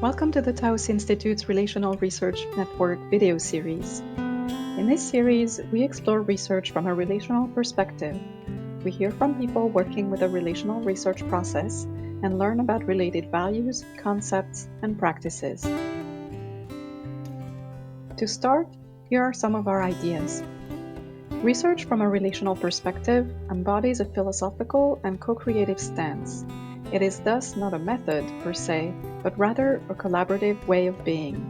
Welcome to the Taos Institute's Relational Research Network video series. In this series, we explore research from a relational perspective. We hear from people working with a relational research process and learn about related values, concepts, and practices. To start, here are some of our ideas. Research from a relational perspective embodies a philosophical and co-creative stance. It is thus not a method, per se, but rather a collaborative way of being.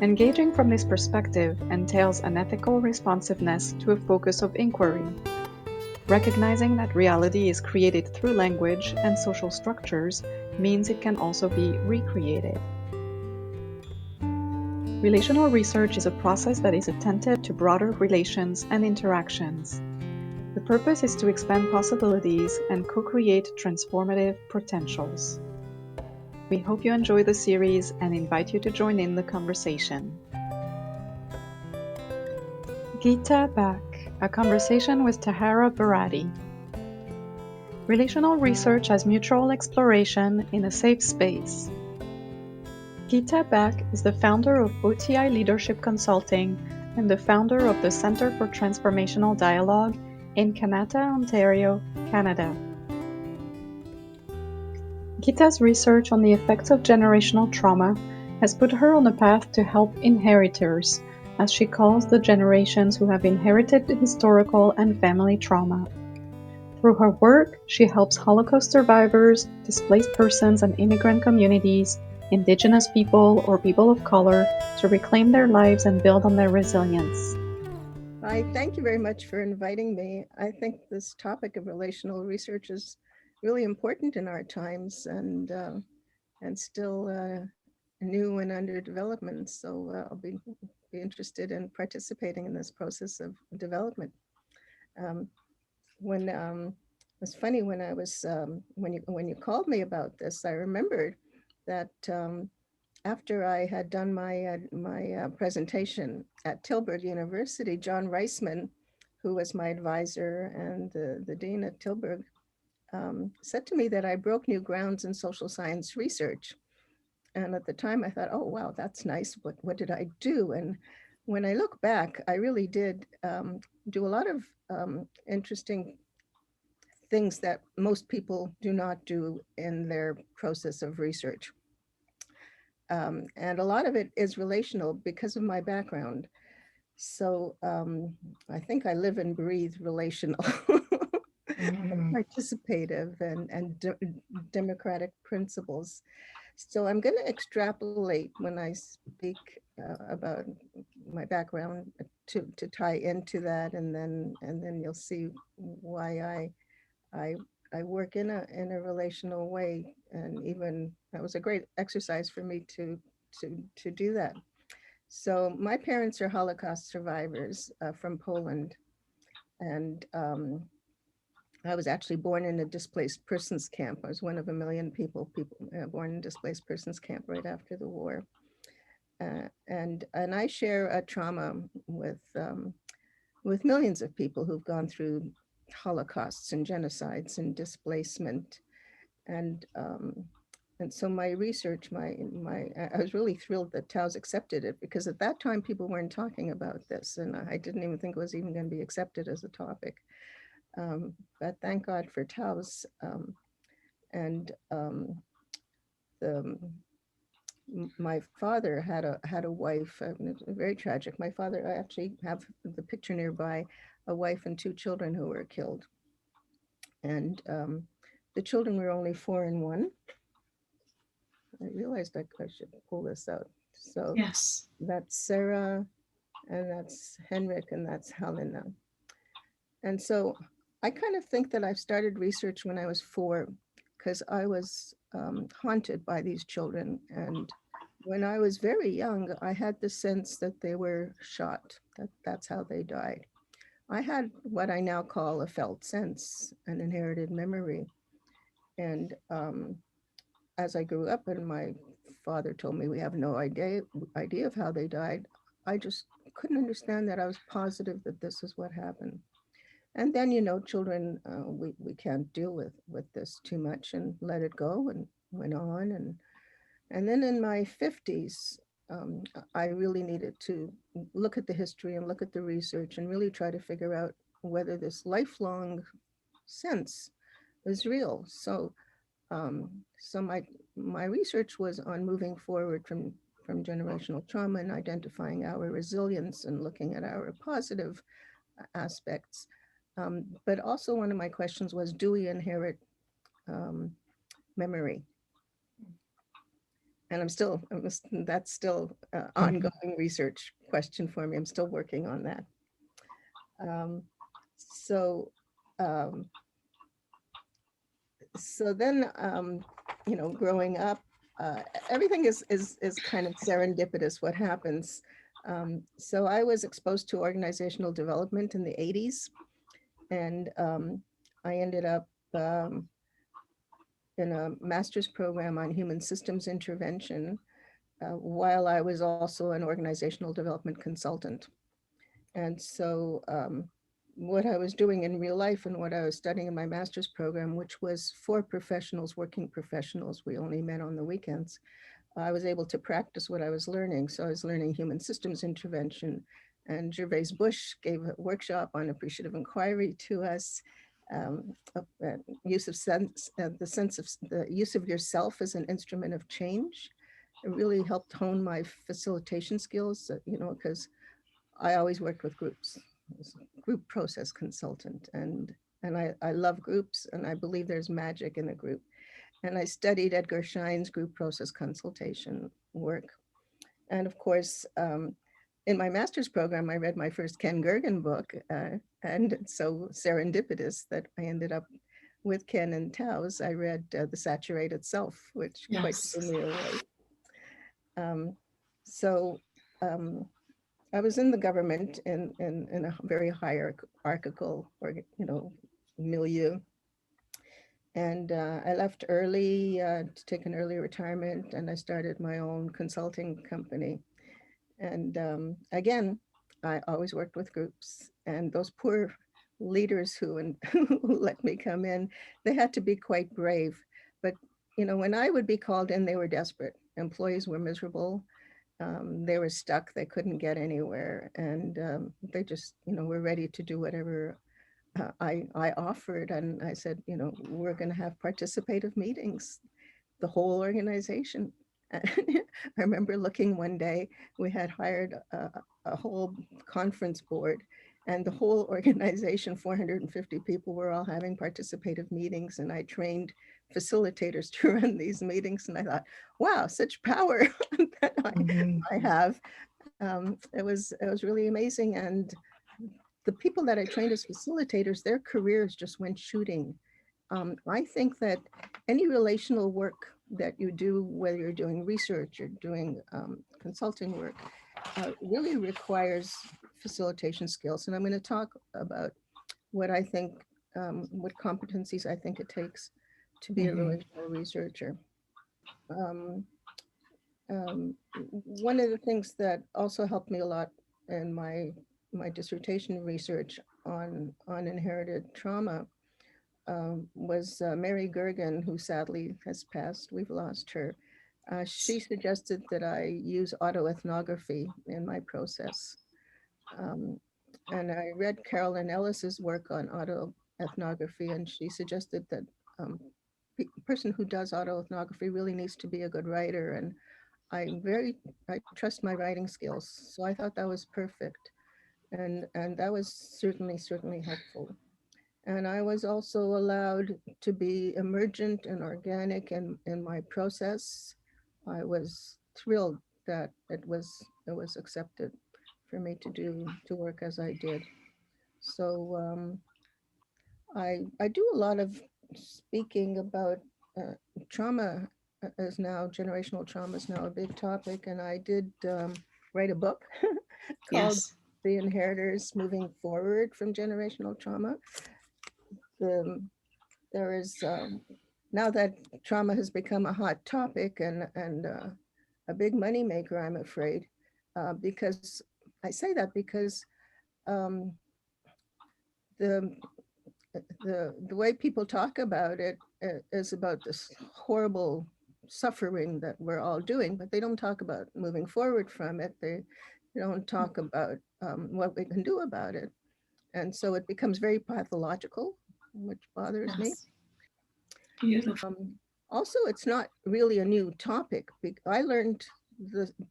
Engaging from this perspective entails an ethical responsiveness to a focus of inquiry. Recognizing that reality is created through language and social structures means it can also be recreated. Relational research is a process that is attentive to broader relations and interactions. The purpose is to expand possibilities and co-create transformative potentials. We hope you enjoy the series and invite you to join in the conversation. Gita, Baack, a conversation with Tahara Barati. Relational research as mutual exploration in a safe space. Gita, Baack is the founder of OTI Leadership Consulting and the founder of the Center for Transformational Dialogue in Kanata, Ontario, Canada. Gita's research on the effects of generational trauma has put her on a path to help inheritors, as she calls the generations who have inherited historical and family trauma. Through her work, she helps Holocaust survivors, displaced persons and immigrant communities, Indigenous people or people of color to reclaim their lives and build on their resilience. Hi, thank you very much for inviting me. I think this topic of relational research is really important in our times and still new and under development. So I'll be interested in participating in this process of development. When It's funny when I was when you called me about this, I remembered that after I had done my presentation at Tilburg University, John Reisman, who was my advisor and the dean at Tilburg, said to me that I broke new grounds in social science research. And at the time I thought, oh, wow, that's nice. What did I do? And when I look back, I really did do a lot of interesting things that most people do not do in their process of research. And a lot of it is relational because of my background. So I think I live and breathe relational, participative, and democratic principles. So I'm going to extrapolate when I speak about my background to tie into that, and then you'll see why I I work in a relational way, and even that was a great exercise for me to do that. So my parents are Holocaust survivors from Poland, and I was actually born in a displaced persons camp. I was one of a million people born in displaced persons camp right after the war, and I share a trauma with millions of people who've gone through holocausts and genocides and displacement, and so my research, I was really thrilled that Taos accepted it, because at that time people weren't talking about this, and I didn't even think it was even going to be accepted as a topic. But thank God for Taos. And the, my father had a wife. It's very tragic. My father, I actually have the picture nearby, a wife and two children who were killed, and the children were only 4 and 1. I realized I should pull this out. So Yes. that's Sarah, and that's Henrik, and that's Helena. And so I kind of think that I've started research when I was 4, because I was haunted by these children. And when I was very young, I had the sense that they were shot, that's how they died. I had what I now call a felt sense, an inherited memory. And as I grew up and my father told me we have no idea of how they died, I just couldn't understand that. I was positive that this is what happened. And then, children, we can't deal with this too much and let it go, and went on. And then in my 50s, I really needed to look at the history and look at the research and really try to figure out whether this lifelong sense is real. So my research was on moving forward from generational trauma and identifying our resilience and looking at our positive aspects. But also one of my questions was, do we inherit um, memory? And that's still ongoing research question for me. I'm still working on that. Um, so, um, so then, growing up, uh, everything is kind of serendipitous. What happens? So I was exposed to organizational development in the '80s, and I ended up in a master's program on human systems intervention, while I was also an organizational development consultant. And so, what I was doing in real life and what I was studying in my master's program, which was for professionals, working professionals, we only met on the weekends, I was able to practice what I was learning. So I was learning human systems intervention. And Gervais Bush gave a workshop on appreciative inquiry to us. Use of sense, the sense of the use of yourself as an instrument of change. It really helped hone my facilitation skills, because I always worked with groups. I was a group process consultant, and I love groups, and I believe there's magic in a group. And I studied Edgar Schein's group process consultation work. And of course, in my master's program, I read my first Ken Gergen book, and so serendipitous that I ended up with Ken and Tao's. I read The Saturated Self, which quite Yes. blew me away. Um, so um, I was in the government in a very hierarchical or milieu, and I left early to take an early retirement, and I started my own consulting company. And again, I always worked with groups, and those poor leaders who let me come in, they had to be quite brave. But when I would be called in, they were desperate. Employees were miserable. They were stuck. They couldn't get anywhere, and they just, were ready to do whatever I offered. And I said, we're going to have participative meetings, the whole organization. And I remember looking one day, we had hired a whole conference board, and the whole organization, 450 people, were all having participative meetings. And I trained facilitators to run these meetings. And I thought, wow, such power that Mhm. I have. It was really amazing. And the people that I trained as facilitators, their careers just went shooting. I think that any relational work that you do, whether you're doing research or doing consulting work, really requires facilitation skills. And I'm going to talk about what I think, what competencies I think it takes to be a Mhm. relational researcher. Um, One of the things that also helped me a lot in my dissertation research on inherited trauma was Mary Gergen, who sadly has passed. We've lost her. She suggested that I use autoethnography in my process. Um, and I read Carolyn Ellis's work on autoethnography, and she suggested that person who does autoethnography really needs to be a good writer. And I trust my writing skills. So I thought that was perfect. And that was certainly helpful. And I was also allowed to be emergent and organic in my process. I was thrilled that it was accepted for me to work as I did. So I do a lot of speaking about uh, trauma as now generational trauma is now a big topic, and I did write a book called Yes. The Inheritors Moving Forward from Generational Trauma. The there is Now that trauma has become a hot topic and a big moneymaker, I'm afraid, because I say that because um, the the way people talk about it is about this horrible. suffering that we're all doing, but they don't talk about moving forward from it. They don't talk about what we can do about it. And so it becomes very pathological, which bothers me. Yes. Beautiful. Also, it's not really a new topic. I learned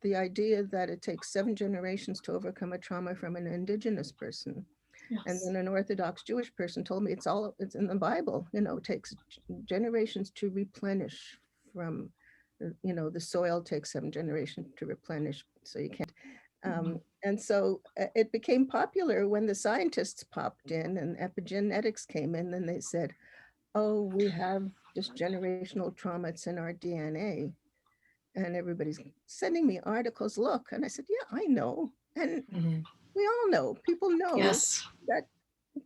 the idea that it takes 7 generations to overcome a trauma from an indigenous person. And Yes. then an Orthodox Jewish person told me it's in the Bible. It takes generations to replenish from, the soil takes 7 generations to replenish. So you can't. Mhm. And so it became popular when the scientists popped in and epigenetics came in, and they said, oh, we have this generational trauma, it's in our DNA. And everybody's sending me articles. Look. And I said, yeah, I know. And Mhm. we all know, people know Yes.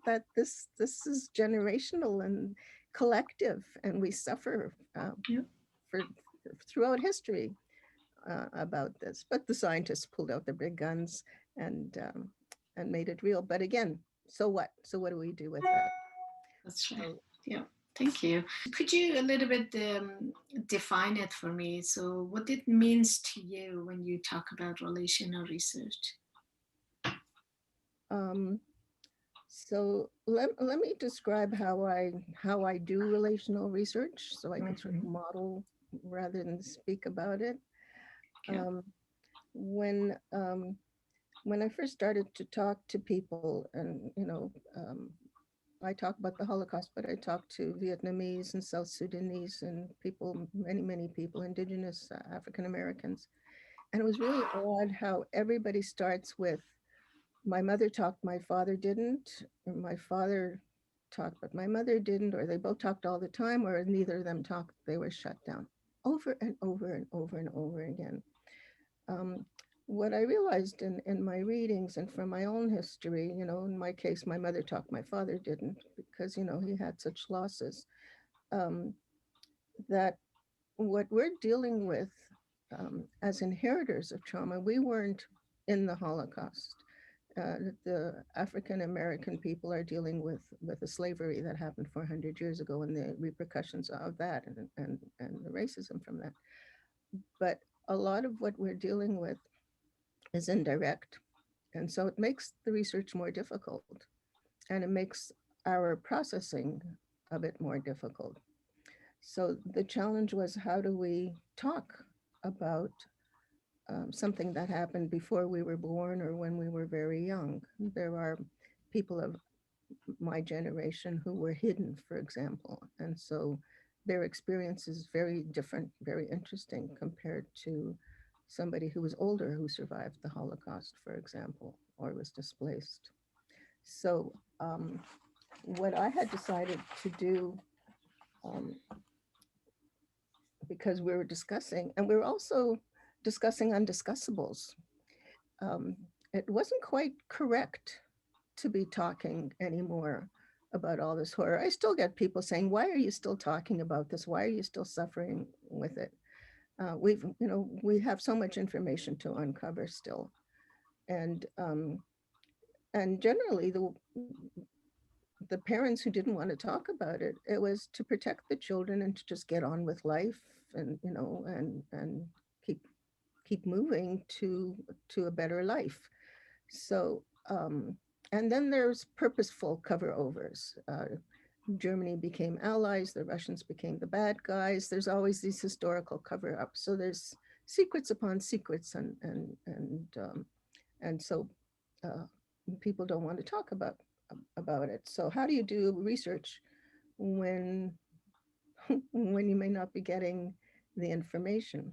that this is generational and collective, and we suffer Yeah. for throughout history about this. But the scientists pulled out their big guns and made it real. But again, so what? So what do we do with that? That's right. So Yeah. Thank you. Could you a little bit define it for me? So, what it means to you when you talk about relational research? um, let me describe how I do relational research, so I can sort of Mm-hmm. model rather than speak about it. Yeah. Um, when um, when I first started to talk to people, and I talk about the Holocaust, but I talk to Vietnamese and South Sudanese and people, many people, indigenous African Americans, and it was really odd how everybody starts with my mother talked, my father didn't, or my father talked, but my mother didn't, or they both talked all the time, or neither of them talked, they were shut down over and over and over and over again. Um, what I realized in my readings and from my own history, in my case, my mother talked, my father didn't, because, he had such losses, um, that what we're dealing with as inheritors of trauma, we weren't in the Holocaust. The African American people are dealing with the slavery that happened 400 years ago and the repercussions of that, and the racism from that. But a lot of what we're dealing with is indirect, and so it makes the research more difficult, and it makes our processing a bit more difficult. So the challenge was, how do we talk about something that happened before we were born or when we were very young? There are people of my generation who were hidden, for example. And so their experience is very different, very interesting compared to somebody who was older who survived the Holocaust, for example, or was displaced. So, what I had decided to do, um, because we were discussing, and we were also discussing undiscussables, um, it wasn't quite correct to be talking anymore about all this horror. I still get people saying, "Why are you still talking about this? Why are you still suffering with it?" We have so much information to uncover still, and generally the parents who didn't want to talk about it, it was to protect the children and to just get on with life, and keep keep moving to a better life. So, and then there's purposeful cover overs. Germany became allies, the Russians became the bad guys. There's always these historical cover ups. So there's secrets upon secrets, and so uh, people don't want to talk about it. So how do you do research when when you may not be getting the information?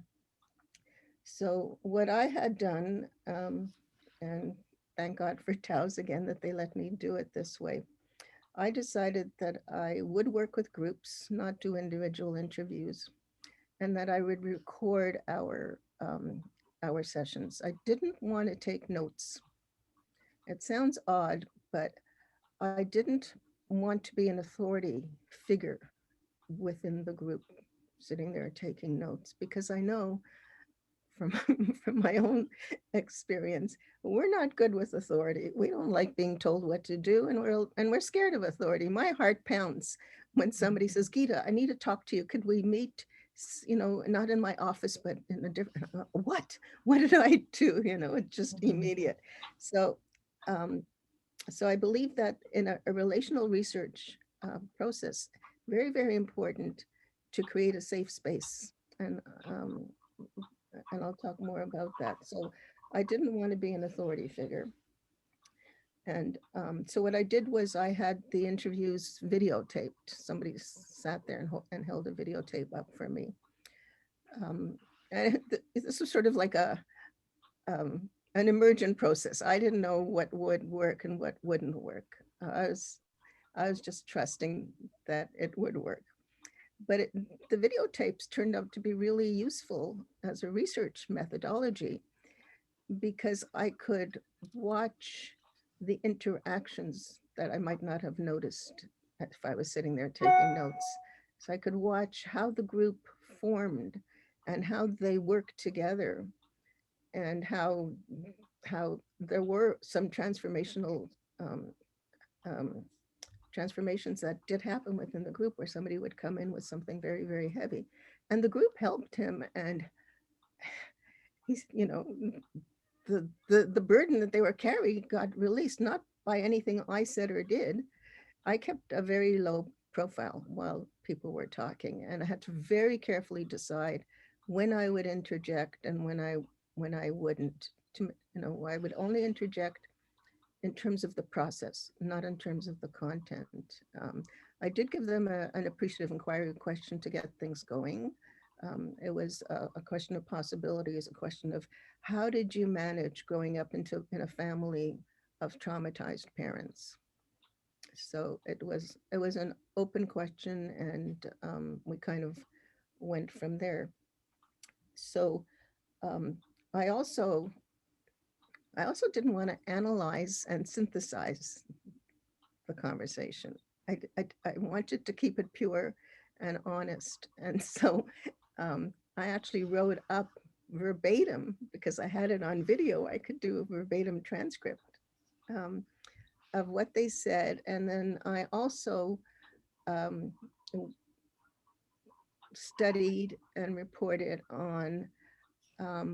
So what I had done, and thank God for TAOs again that they let me do it this way. I decided that I would work with groups, not do individual interviews, and that I would record our sessions. I didn't want to take notes. It sounds odd, but I didn't want to be an authority figure within the group sitting there taking notes, because I know from from my own experience, we're not good with authority. We don't like being told what to do, and we're scared of authority. My heart pounds when somebody says, "Gita, I need to talk to you. Could we meet not in my office, but in a different, what did I do? It's just Mhm. immediate. So, um, so I believe that in a relational research process, very, very important to create a safe space. Um, and I'll talk more about that. So I didn't want to be an authority figure. And so what I did was I had the interviews videotaped. Somebody sat there and held a videotape up for me. Um, and this was sort of like an emergent process. I didn't know what would work and what wouldn't work. I was just trusting that it would work. But the videotapes turned out to be really useful as a research methodology because I could watch the interactions that I might not have noticed if I was sitting there taking notes. So I could watch how the group formed and how they worked together and how there were some um, um, transformations that did happen within the group where somebody would come in with something very, very heavy. And the group helped him, and he's, the burden that they were carrying got released, not by anything I said or did. I kept a very low profile while people were talking, and I had to very carefully decide when I would interject and when I wouldn't. I would only interject in terms of the process, not in terms of the content. I did give them an appreciative inquiry question to get things going. It was a question of possibilities, a question of how did you manage growing up in a family of traumatized parents? So it was an open question, and we kind of went from there. So um, I also I also didn't want to analyze and synthesize the conversation. I wanted to keep it pure and honest. And so I actually wrote up verbatim because I had it on video. I could do a verbatim transcript um, of what they said. And then I also um, studied and reported on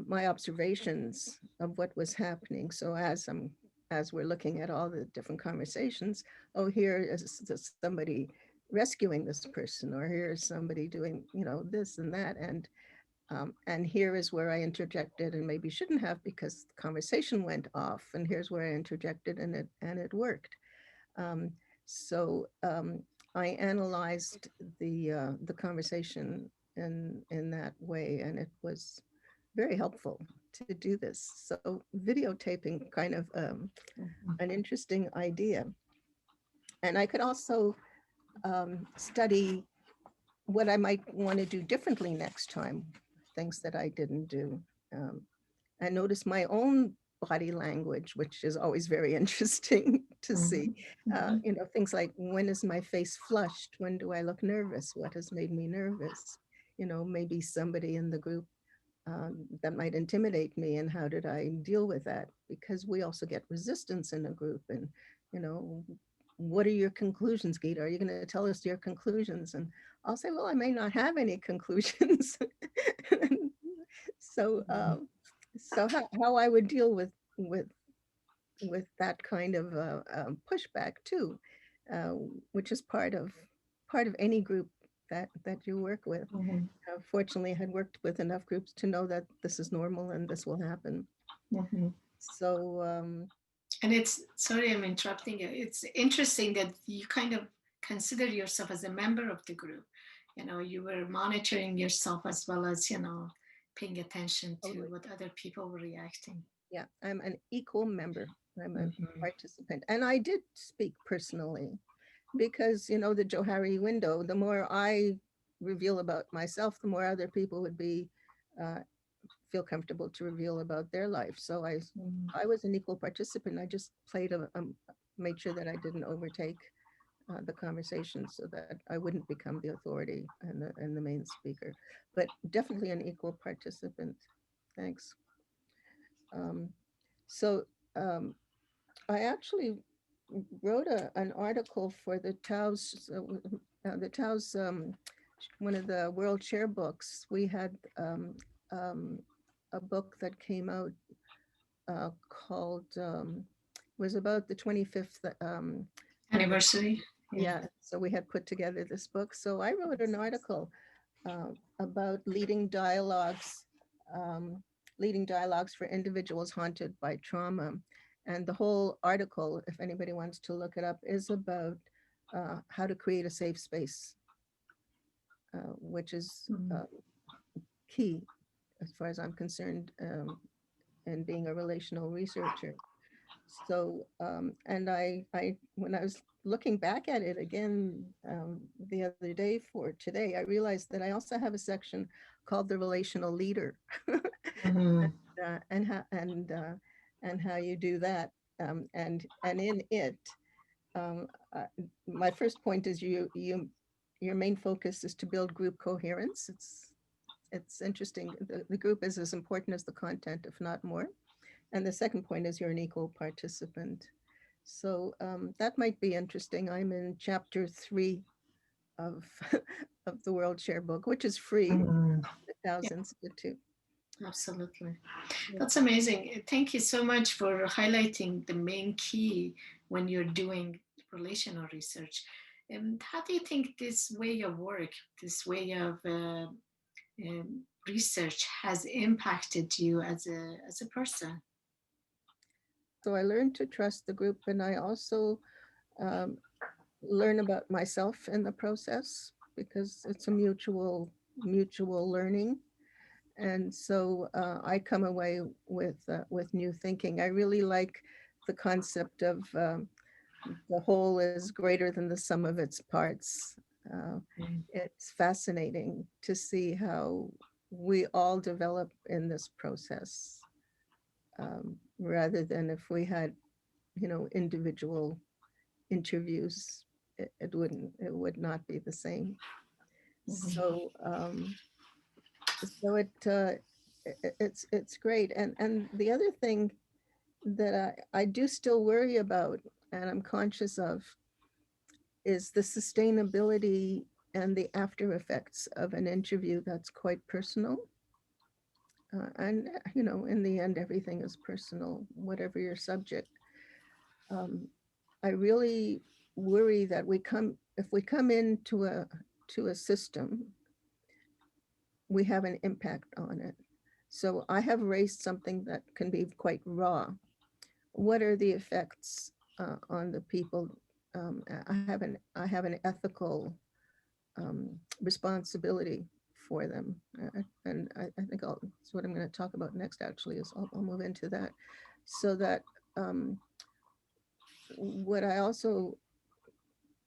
my observations of what was happening. So as we're looking at all the different conversations, oh, here is somebody rescuing this person, or here is somebody doing, this and that, and here is where I interjected and maybe shouldn't have because the conversation went off, and here's where I interjected and it worked. Um, so I analyzed the conversation in that way, and it was very helpful to do this. So videotaping kind of Mhm. an interesting idea. And I could also study what I might want to do differently next time, things that I didn't do. Um, I notice my own body language, which is always very interesting to see. Mhm. Mhm. Things like when is my face flushed? When do I look nervous? What has made me nervous? Maybe somebody in the group that might intimidate me, and how did I deal with that? Because we also get resistance in a group, and you know, what are your conclusions, Gita? Are you going to tell us your conclusions? And I'll say, well, I may not have any conclusions. so, Mhm. how I would deal with with that kind of pushback too, uh, which is part of any group that you work with. Mhm. Fortunately, I had worked with enough groups to know that this is normal and this will happen. Mhm. So, And it's, sorry, I'm interrupting you. It's interesting that you kind of consider yourself as a member of the group. You were monitoring yourself as well as, paying attention to totally. what other people were reacting. Yeah, I'm an equal member. I'm a Mhm. participant. And I did speak personally because, the Johari window, the more I reveal about myself, the more other people would uh, feel comfortable to reveal about their life. So Mhm. I was an equal participant. I just made sure that I didn't overtake the conversation so that I wouldn't become the authority and the main speaker, but definitely an equal participant. Thanks. Um, so um, I actually wrote an article for the Tao's world share books, we had um, a book that came out called was about the 25th anniversary. Anniversary. Yeah. Yeah, so we had put together this book. So I wrote an article about um, leading dialogues for individuals haunted by trauma. And the whole article, if anybody wants to look it up, is about how to create a safe space, which is Mhm. key as far as I'm concerned, in being a relational researcher. So, and when I was looking back at it again the other day for today, I realized that I also have a section called the relational leader, Mhm. and how you do that, and in it, um, uh, my first point is your main focus is to build group coherence. It's interesting. The group is as important as the content, if not more. And the second point is you're an equal participant. So that might be interesting. I'm in chapter 3 of of the World Share book, which is free. Mhm. The Yeah, Thousands Institute. absolutely. Yeah. That's amazing. Thank you so much for highlighting the main key when you're doing relational research. And how do you think this way of work, this way of research has impacted you as a person? So I learned to trust the group, and I also um, learn about myself in the process because it's a mutual learning. And so I come away with new thinking. I really like the concept of the whole is greater than the sum of its parts. Uh, Mm. it's fascinating to see how we all develop in this process, rather than if we had, individual interviews, it would not be the same. Mhm. So it's great. And the other thing that I do still worry about and I'm conscious of is the sustainability and the after effects of an interview that's quite personal. And in the end, everything is personal, whatever your subject. Um, I really worry that if we come into a system, we have an impact on it. So I have raised something that can be quite raw. What are the effects on the people? I have an ethical responsibility for them. And I think that's what I'm going to talk about next, actually, is I'll move into that. So that what I also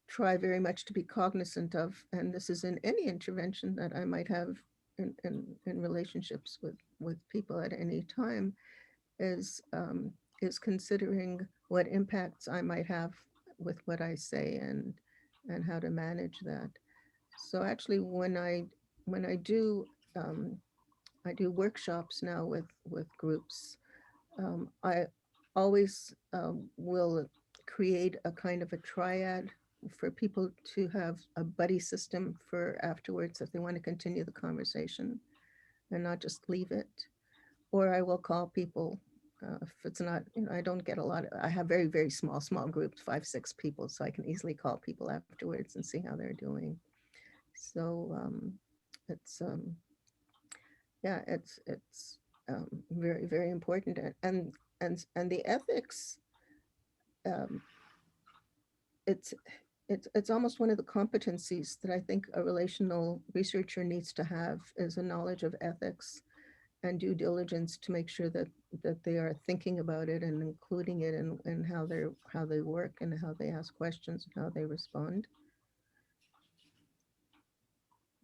try very much to be cognizant of, and this is in any intervention that I might have in relationships with people at any time, is considering what impacts I might have with what I say and how to manage that. So actually, um, I do workshops now with groups. I always will create a kind of a triad for people to have a buddy system for afterwards if they want to continue the conversation and not just leave it. Or I will call people if it's not, I don't get a lot. I have very, very small groups, 5, 6 people, so I can easily call people afterwards and see how they're doing. So it's yeah, it's very, very important, and the ethics. Um, it's it's almost one of the competencies that I think a relational researcher needs to have is a knowledge of ethics and due diligence to make sure that they are thinking about it and including it in how they work and how they ask questions and how they respond.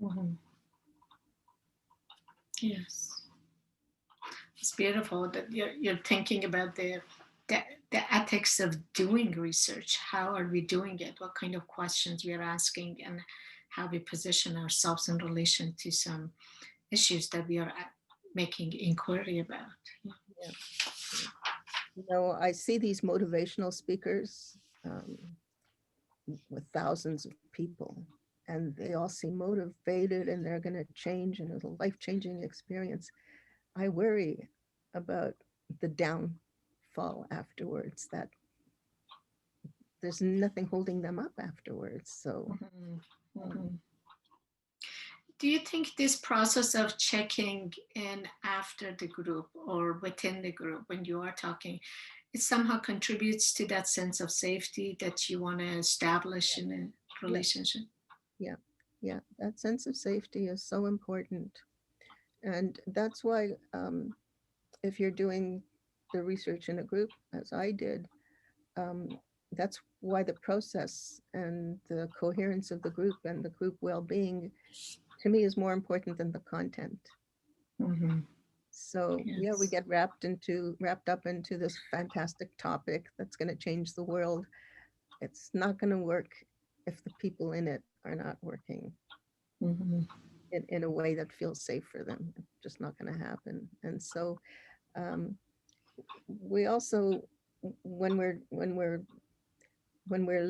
Mhm. Yes. It's beautiful that you're thinking about the the ethics of doing research. How are we doing it? What kind of questions we are asking, and how we position ourselves in relation to some issues that we are making inquiry about. Yeah. Yeah. I see these motivational speakers with thousands of people, and they all seem motivated and they're going to change and it's a life-changing experience. I worry about the downfall afterwards, that there's nothing holding them up afterwards. So Mhm. um, Mhm. Do you think this process of checking in after the group or within the group when you are talking, it somehow contributes to that sense of safety that you want to establish in a yeah, relationship? yeah, yeah, that sense of safety is so important. And that's why if you're doing the research in a group, as I did, um, that's why the process and the coherence of the group and the group well-being to me is more important than the content. Hmm. So yeah, we Yes. get wrapped up into this fantastic topic that's going to change the world. It's not going to work if the people in it are not working Hmm. in a way that feels safe for them. It's just not going to happen. And so um, we also, when we're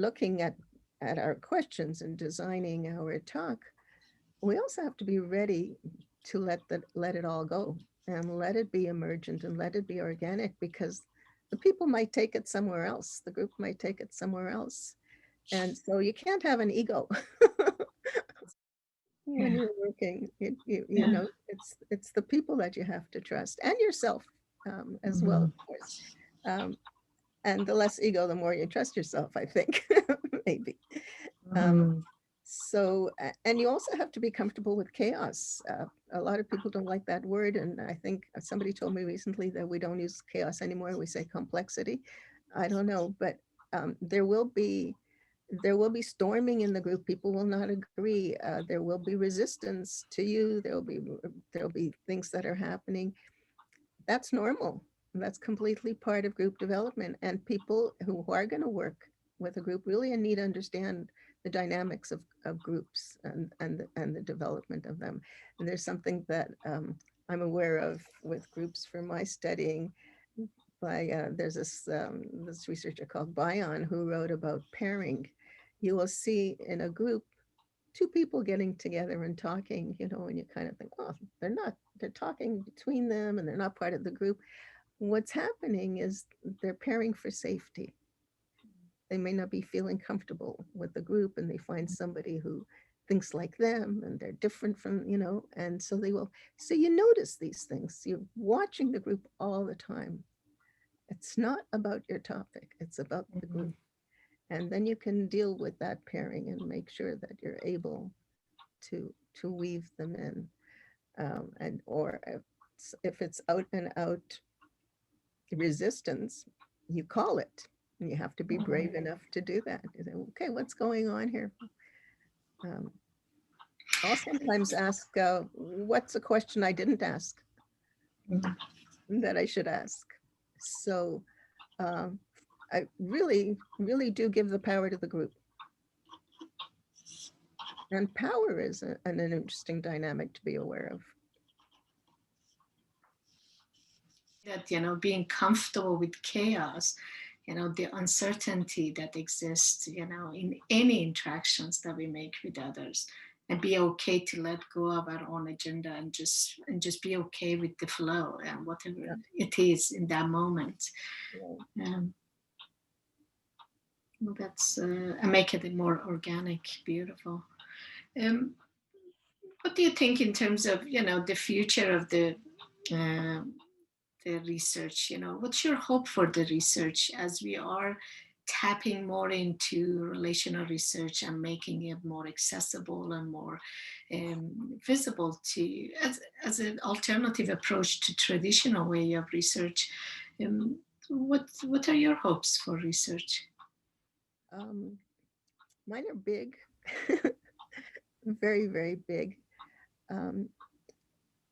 looking at our questions and designing our talk, we also have to be ready to let it all go and let it be emergent and let it be organic, because the people might take it somewhere else, the group might take it somewhere else, and so you can't have an ego when Yeah. you're working. You Yeah. know, it's the people that you have to trust, and yourself as well, Hmm. of course. um, and the less ego, the more you trust yourself, I think. Maybe. Um, Hmm. and you also have to be comfortable with chaos. A lot of people don't like that word, and I think somebody told me recently that we don't use chaos anymore. We say complexity. I don't know, but there will be storming in the group. People will not agree. There will be resistance to you. There will be things that are happening. That's normal. That's completely part of group development. And people who are going to work with a group really need to understand the dynamics of groups and the development of them. And there's something that I'm aware of with groups for my studying. There's this researcher called Bion who wrote about pairing. You will see in a group two people getting together and talking, and you kind of think, oh, they're talking between them and they're not part of the group. What's happening is they're pairing for safety. They may not be feeling comfortable with the group and they find somebody who thinks like them and they're different from, and so they will. So you notice these things. You're watching the group all the time. It's not about your topic, it's about the Hmm. group. And then you can deal with that pairing and make sure that you're able to weave them in. And or if it's out and out resistance, you call it. And you have to be brave enough to do that. You say, okay, what's going on here? Um, I'll sometimes ask, what's a question I didn't ask that I should ask? So um, I really, really do give the power to the group. And power is an interesting dynamic to be aware of. That, being comfortable with chaos, the uncertainty that exists, in any interactions that we make with others, and be okay to let go of our own agenda and just be okay with the flow and whatever Yeah, it is in that moment. yeah. um, that's and make it more organic, beautiful. um, what do you think in terms of the future of uh, the research? What's your hope for the research as we are tapping more into relational research and making it more accessible and more visible to as an alternative approach to traditional way of research? um, what are your hopes for research? Um, Mine are big, very, very big. Um,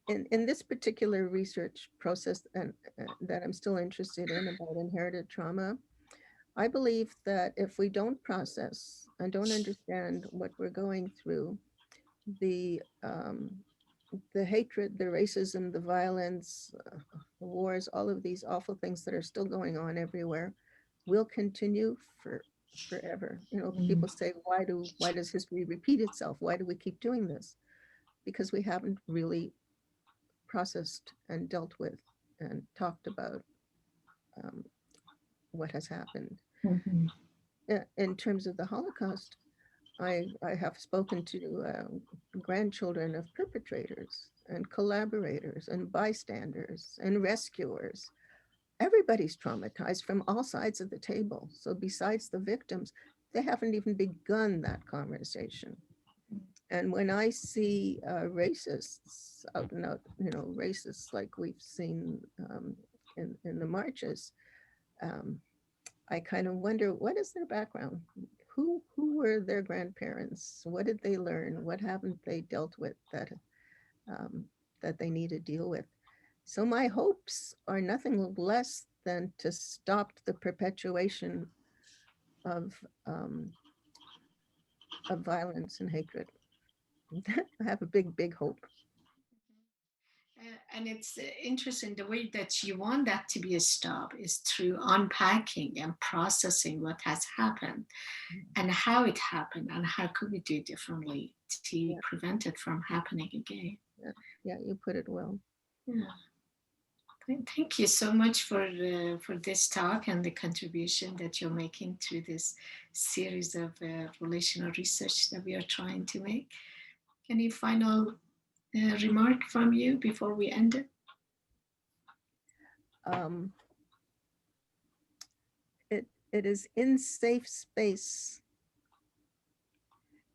in this particular research process that I'm still interested in about inherited trauma, I believe that if we don't process and don't understand what we're going through, the um, the hatred, the racism, the violence, the wars, all of these awful things that are still going on everywhere will continue forever. People say, why does history repeat itself? Why do we keep doing this? Because we haven't really processed and dealt with and talked about um, what has happened. Mhm. In terms of the Holocaust, I have spoken to grandchildren of perpetrators and collaborators and bystanders and rescuers. Everybody's traumatized from all sides of the table. So besides the victims, they haven't even begun that conversation. And when I see racists out and out, racists like we've seen in the marches, um, I kind of wonder, what is their background? Who were their grandparents? What did they learn? What haven't they dealt with um, that they need to deal with? So my hopes are nothing less than to stop the perpetuation of um, of violence and hatred. I have a big hope. And it's interesting the way that you want that to be a stop is through unpacking and processing what has happened and how it happened and how could we do differently to Yeah, prevent it from happening again. yeah, yeah, you put it well. Yeah. Thank you so much for this talk and the contribution that you're making through this series of relational research that we are trying to make. Any final remark from you before we end it? Um, it is in safe space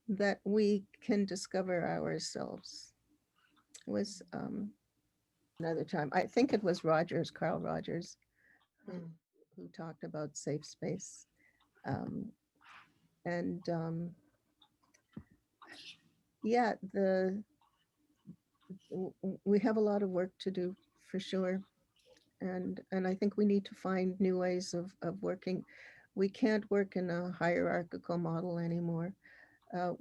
that we can discover ourselves. It was another time. I think it was Carl Rogers, who talked about safe space. Um, and yeah, we have a lot of work to do for sure. And I think we need to find new ways of working. We can't work in a hierarchical model anymore. Uh,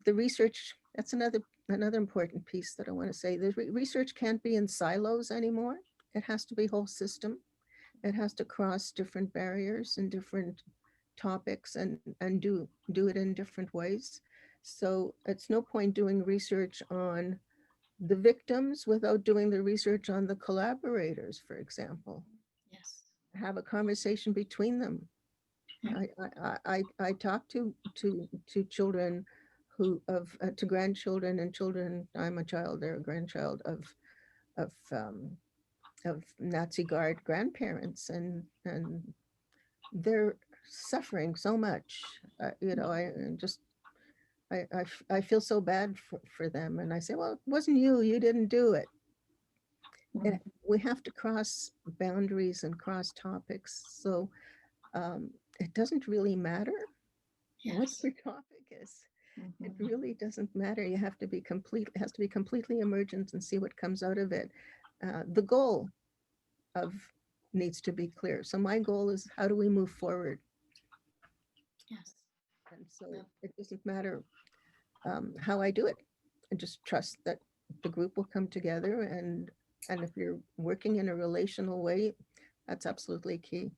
the research, that's another important piece that I want to say. The research can't be in silos anymore. It has to be whole system. It has to cross different barriers and different topics and do it in different ways. So it's no point doing research on the victims without doing the research on the collaborators, for example. Yes. Have a conversation between them. I talk to children to grandchildren and children. I'm a child, they're a grandchild of Nazi Guard grandparents, and they're suffering so much. I just I feel so bad for them, and I say, well, it wasn't you. You didn't do it. We have to cross boundaries and cross topics. So it doesn't really matter what Yes. your topic is. It really doesn't matter. You have to be complete. It has to be completely emergent and see what comes out of it. The goal of needs to be clear. So my goal is, how do we move forward? Yes. And so it doesn't matter how I do it. I just trust that the group will come together, and if you're working in a relational way, that's absolutely key.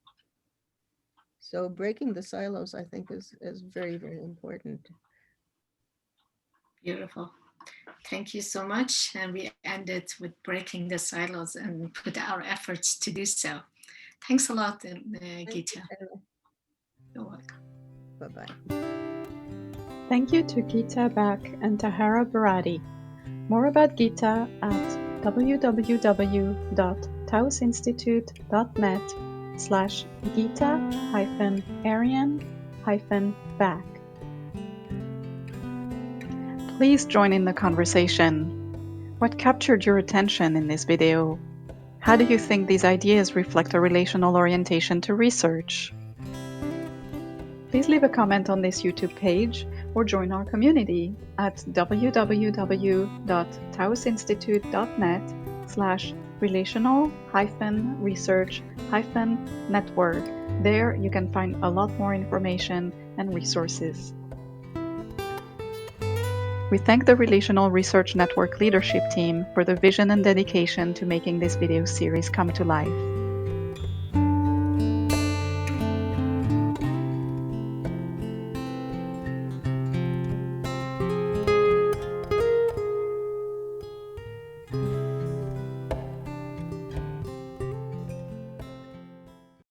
So breaking the silos, I think, is very important. Beautiful. Thank you so much. And we end it with breaking the silos and put our efforts to do so. Thanks a lot, Gita. You're welcome. Bye-bye. Thank you to Gita, Baack, and Tahara Barati. More about Gita at www.taosinstitute.net/Gita-Arian-Baack. Please join in the conversation. What captured your attention in this video? How do you think these ideas reflect a relational orientation to research? Please leave a comment on this YouTube page or join our community at www.taosinstitute.net/relational-research-network. There you can find a lot more information and resources. We thank the Relational Research Network leadership team for the vision and dedication to making this video series come to life.